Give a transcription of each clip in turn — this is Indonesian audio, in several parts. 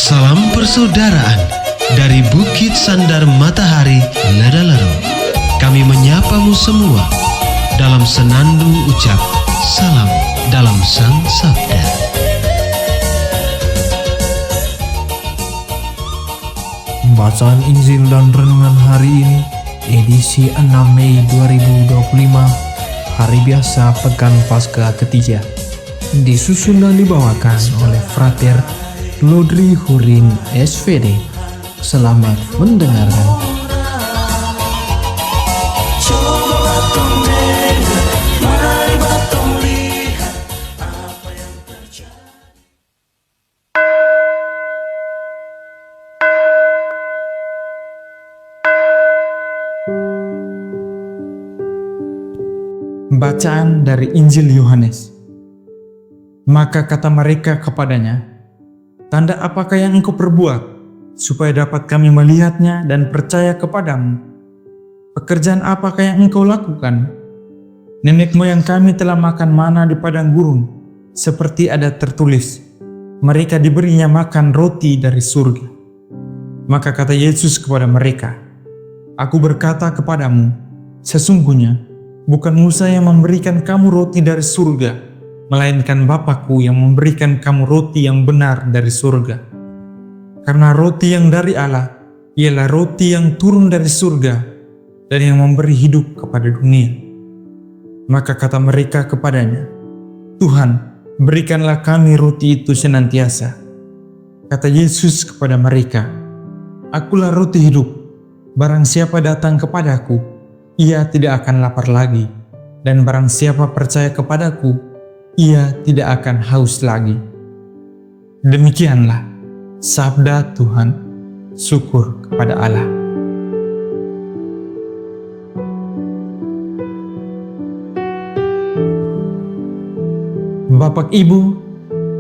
Salam persaudaraan dari Bukit Sandar Matahari, Ladalaro. Kami menyapamu semua dalam senandung ucap salam dalam Sang Sabda. Bacaan Injil dan Renungan hari ini, edisi 6 Mei 2025, hari biasa Pekan Paskah ketiga, disusun dan dibawakan oleh Frater Lodri Hurin SVD. Selamat mendengarkan. Bacaan dari Injil Yohanes. Maka kata mereka kepadanya, "Tanda apakah yang engkau perbuat, supaya dapat kami melihatnya dan percaya kepadamu? Pekerjaan apakah yang engkau lakukan? Nenek moyang kami telah makan mana di padang gurun, seperti ada tertulis, mereka diberinya makan roti dari surga." Maka kata Yesus kepada mereka, "Aku berkata kepadamu, sesungguhnya bukan Musa yang memberikan kamu roti dari surga, melainkan Bapa-Ku yang memberikan kamu roti yang benar dari surga. Karena roti yang dari Allah ialah roti yang turun dari surga dan yang memberi hidup kepada dunia." Maka kata mereka kepadanya, "Tuhan, berikanlah kami roti itu senantiasa." Kata Yesus kepada mereka, "Akulah roti hidup. Barang siapa datang kepadaku, ia tidak akan lapar lagi, dan barang siapa percaya kepadaku, ia tidak akan haus lagi." Demikianlah sabda Tuhan. Syukur kepada Allah. Bapak, Ibu,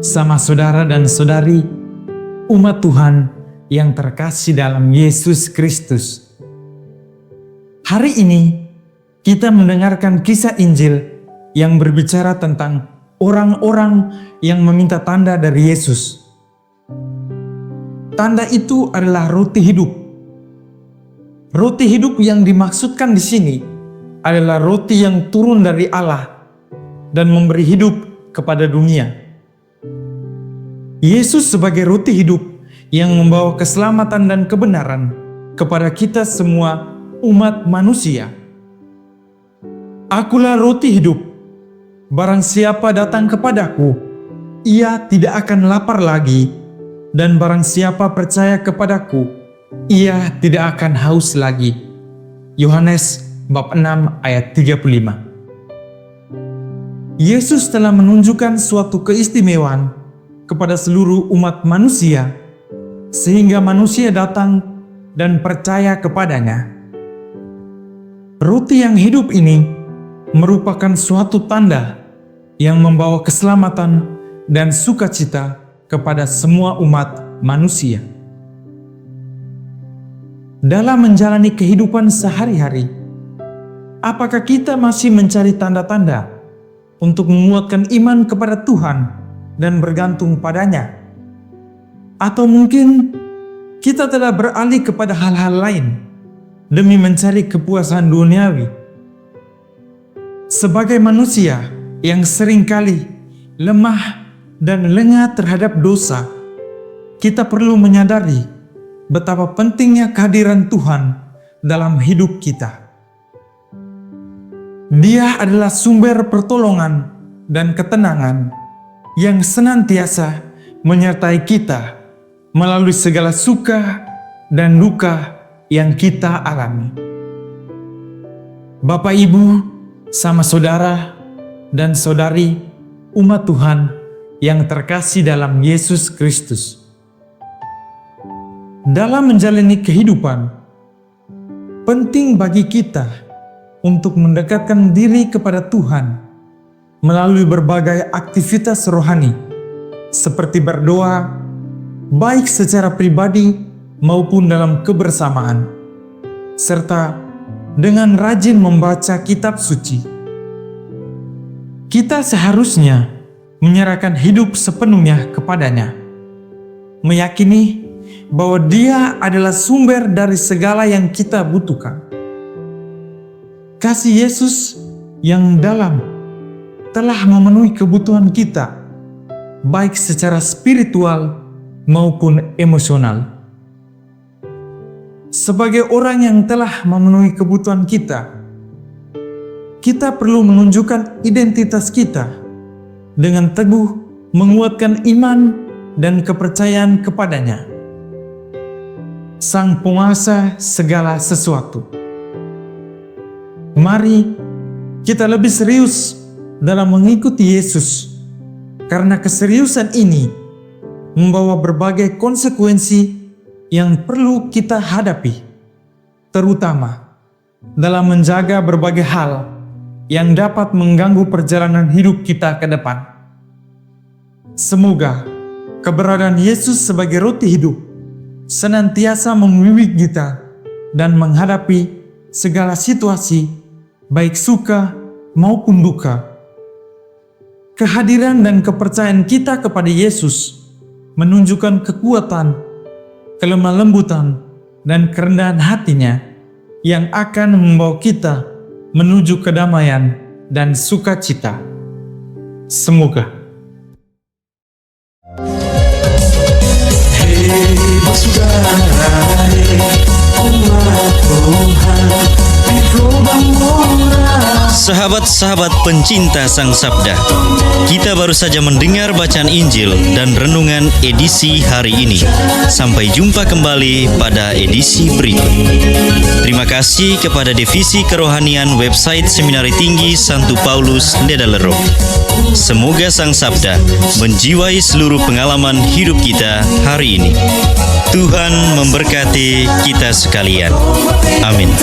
sama saudara dan saudari, umat Tuhan yang terkasih dalam Yesus Kristus. Hari ini kita mendengarkan kisah Injil yang berbicara tentang orang-orang yang meminta tanda dari Yesus. Tanda itu adalah roti hidup. Roti hidup yang dimaksudkan di sini adalah roti yang turun dari Allah dan memberi hidup kepada dunia. Yesus sebagai roti hidup yang membawa keselamatan dan kebenaran kepada kita semua umat manusia. "Akulah roti hidup. Barang siapa datang kepadaku, ia tidak akan lapar lagi, dan barang siapa percaya kepadaku, ia tidak akan haus lagi." Yohanes bab 6 ayat 35. Yesus telah menunjukkan suatu keistimewaan kepada seluruh umat manusia, sehingga manusia datang dan percaya kepadanya. Roti yang hidup ini merupakan suatu tanda yang membawa keselamatan dan sukacita kepada semua umat manusia. Dalam menjalani kehidupan sehari-hari, apakah kita masih mencari tanda-tanda untuk menguatkan iman kepada Tuhan dan bergantung padanya? Atau mungkin kita telah beralih kepada hal-hal lain demi mencari kepuasan duniawi? Sebagai manusia yang seringkali lemah dan lengah terhadap dosa, kita perlu menyadari betapa pentingnya kehadiran Tuhan dalam hidup kita. Dia adalah sumber pertolongan dan ketenangan yang senantiasa menyertai kita melalui segala suka dan duka yang kita alami. Bapak, Ibu, sama saudara dan saudari, umat Tuhan yang terkasih dalam Yesus Kristus. Dalam menjalani kehidupan, penting bagi kita untuk mendekatkan diri kepada Tuhan melalui berbagai aktivitas rohani, seperti berdoa, baik secara pribadi maupun dalam kebersamaan, serta dengan rajin membaca kitab suci. Kita seharusnya menyerahkan hidup sepenuhnya kepadanya, meyakini bahwa Dia adalah sumber dari segala yang kita butuhkan. Kasih Yesus yang dalam telah memenuhi kebutuhan kita, baik secara spiritual maupun emosional. Sebagai orang yang telah memenuhi kebutuhan kita perlu menunjukkan identitas kita dengan teguh menguatkan iman dan kepercayaan kepadanya, Sang Penguasa segala sesuatu. Mari kita lebih serius dalam mengikuti Yesus, karena keseriusan ini membawa berbagai konsekuensi yang perlu kita hadapi, terutama dalam menjaga berbagai hal yang dapat mengganggu perjalanan hidup kita ke depan. Semoga keberadaan Yesus sebagai roti hidup senantiasa membimbing kita dan menghadapi segala situasi, baik suka maupun duka. Kehadiran dan kepercayaan kita kepada Yesus menunjukkan kekuatan, kelemah lembutan, dan kerendahan hatinya yang akan membawa kita menuju kedamaian dan sukacita. Semoga. Sahabat-sahabat pencinta Sang Sabda, kita baru saja mendengar bacaan Injil dan renungan edisi hari ini. Sampai jumpa kembali pada edisi berikut. Terima kasih kepada Divisi Kerohanian website Seminari Tinggi Santo Paulus Ledalero. Semoga Sang Sabda menjiwai seluruh pengalaman hidup kita hari ini. Tuhan memberkati kita sekalian. Amin.